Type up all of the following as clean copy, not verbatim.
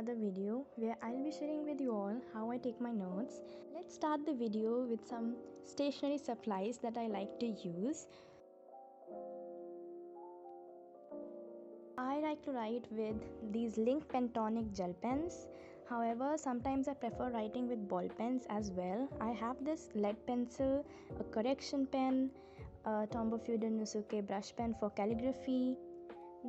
another video where I'll be sharing with you all how I take my notes. Let's start the video with some stationery supplies that I like to use. I like to write with these Link Pentonic gel pens. However, sometimes I prefer writing with ball pens as well. I have this lead pencil, a correction pen, a Tombow Fude brush pen for calligraphy.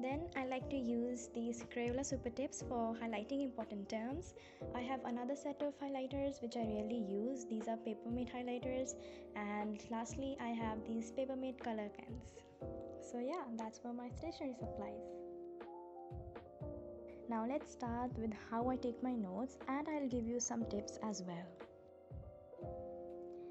Then I like to use these Crayola Super Tips for highlighting important terms. I have another set of highlighters which I rarely use. These are Papermate highlighters. And lastly, I have these Papermate color pens. So yeah, that's for my stationery supplies. Now let's start with how I take my notes, and I'll give you some tips as well.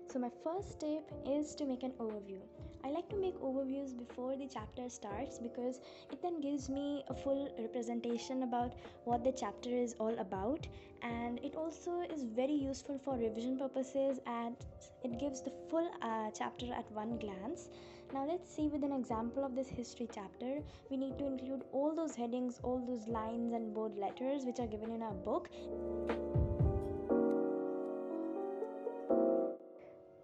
So my first tip is to make an overview. I like to make overviews before the chapter starts because it then gives me a full representation about what the chapter is all about, and it also is very useful for revision purposes and it gives the full chapter at one glance. Now let's see with an example of this history chapter. We need to include all those headings, all those lines and bold letters which are given in our book.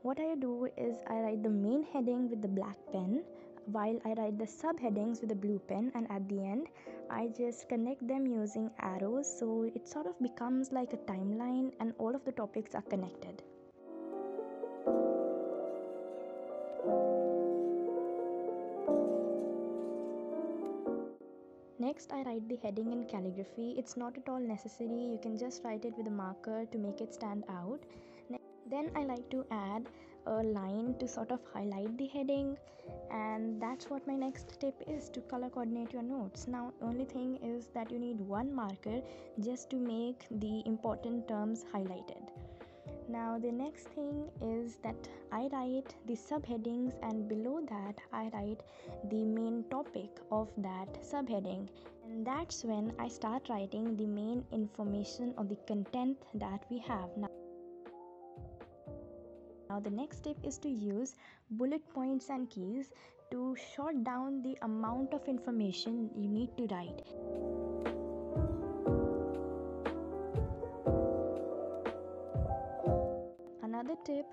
What I do is I write the main heading with the black pen while I write the subheadings with the blue pen, and at the end I just connect them using arrows, so it sort of becomes like a timeline and all of the topics are connected. Next, I write the heading in calligraphy. It's not at all necessary, you can just write it with a marker to make it stand out. Then I like to add a line to sort of highlight the heading, and that's what my next tip is, to color coordinate your notes. Now only thing is that you need one marker just to make the important terms highlighted. Now the next thing is that I write the subheadings, and below that I write the main topic of that subheading, and that's when I start writing the main information or the content that we have. Now the next step is to use bullet points and keys to short down the amount of information you need to write. Another tip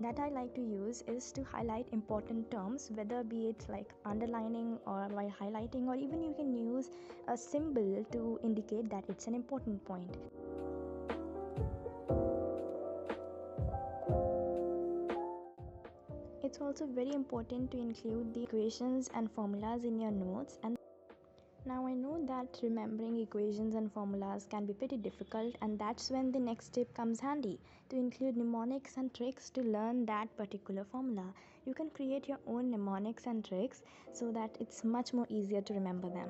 that I like to use is to highlight important terms, whether be it like underlining or while highlighting, or even you can use a symbol to indicate that it's an important point. It's also very important to include the equations and formulas in your notes. And now I know that remembering equations and formulas can be pretty difficult, and that's when the next tip comes handy, to include mnemonics and tricks to learn that particular formula. You can create your own mnemonics and tricks so that it's much more easier to remember them.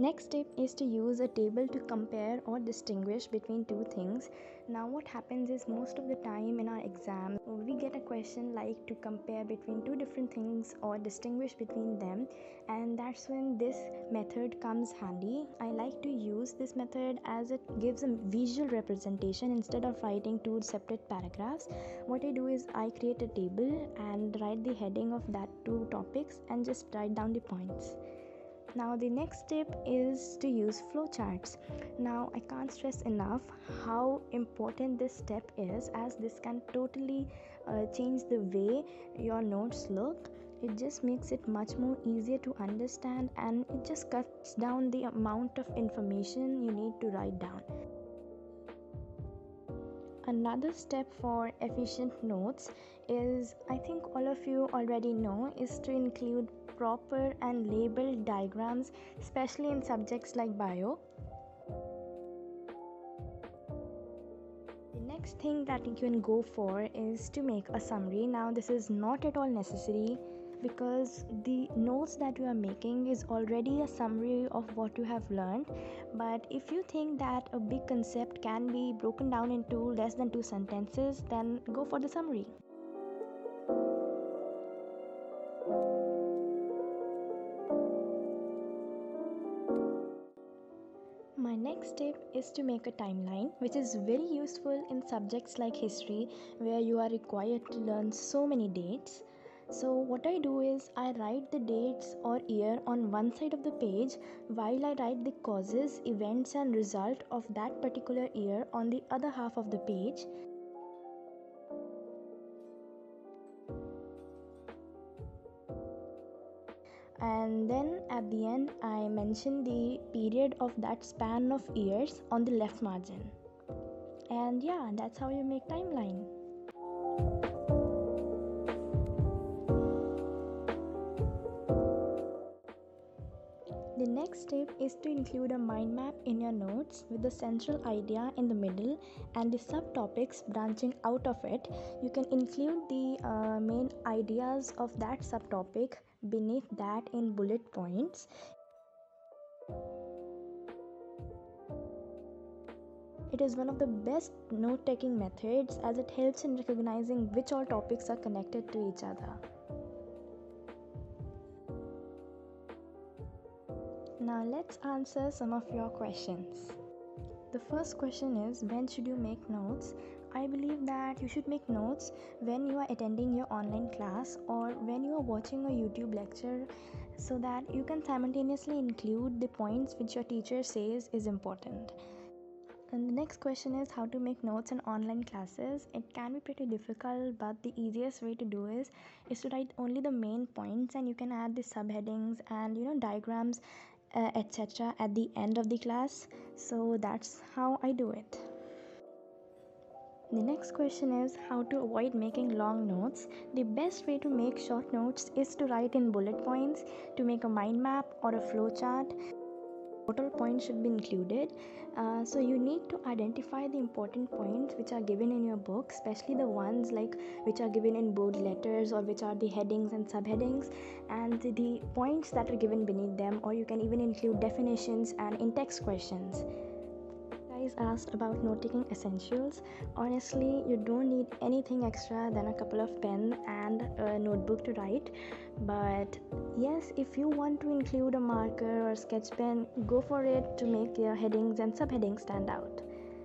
Next tip is to use a table to compare or distinguish between two things. Now what happens is, most of the time in our exam we get a question like to compare between two different things or distinguish between them, and that's when this method comes handy. I like to use this method as it gives a visual representation instead of writing two separate paragraphs. What I do is I create a table and write the heading of that two topics and just write down the points. Now the next tip is to use flowcharts. Now I can't stress enough how important this step is, as this can totally change the way your notes look. It just makes it much more easier to understand, and it just cuts down the amount of information you need to write down. Another step for efficient notes is, I think all of you already know, is to include proper and labeled diagrams, especially in subjects like bio. The next thing that you can go for is to make a summary. Now this is not at all necessary, because the notes that you are making is already a summary of what you have learned. But if you think that a big concept can be broken down into less than 2 sentences, then go for the summary. My next tip is to make a timeline, which is very useful in subjects like history, where you are required to learn so many dates. So what I do is I write the dates or year on one side of the page, while I write the causes, events and result of that particular year on the other half of the page. And then at the end I mention the period of that span of years on the left margin. And yeah, that's how you make timeline. The next step is to include a mind map in your notes with the central idea in the middle and the subtopics branching out of it. You can include the main ideas of that subtopic beneath that in bullet points. It is one of the best note-taking methods as it helps in recognizing which all topics are connected to each other. Now let's answer some of your questions. The first question is, when should you make notes? I believe that you should make notes when you are attending your online class or when you are watching a YouTube lecture, so that you can simultaneously include the points which your teacher says is important. And the next question is how to make notes in online classes. It can be pretty difficult, but the easiest way to do is to write only the main points, and you can add the subheadings and diagrams, etc. at the end of the class. So that's how I do it. The next question is how to avoid making long notes. The best way to make short notes is to write in bullet points. To make a mind map or a flow chart, total points should be included. So you need to identify the important points which are given in your book, especially the ones which are given in bold letters, or which are the headings and subheadings, and the points that are given beneath them, or you can even include definitions and in-text questions. Guys asked about note-taking essentials. Honestly, you don't need anything extra than a couple of pen and a notebook to write. But yes, if you want to include a marker or sketch pen, go for it to make your headings and subheadings stand out.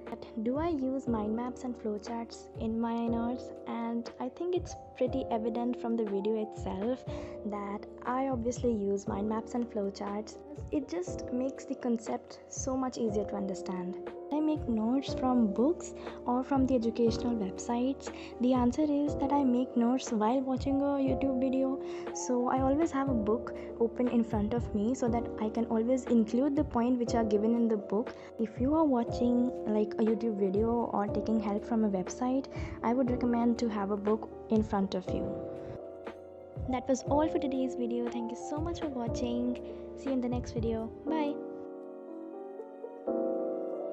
But do I use mind maps and flowcharts in my notes? And I think it's pretty evident from the video itself that I obviously use mind maps and flowcharts. It just makes the concept so much easier to understand. I make notes from books or from the educational websites. The answer is that I make notes while watching a YouTube video. So I always have a book open in front of me so that I can always include the point which are given in the book. If you are watching like a YouTube video or taking help from a website, I would recommend to have a book in front of you. That was all for today's video. Thank you so much for watching. See you in the next video. Bye.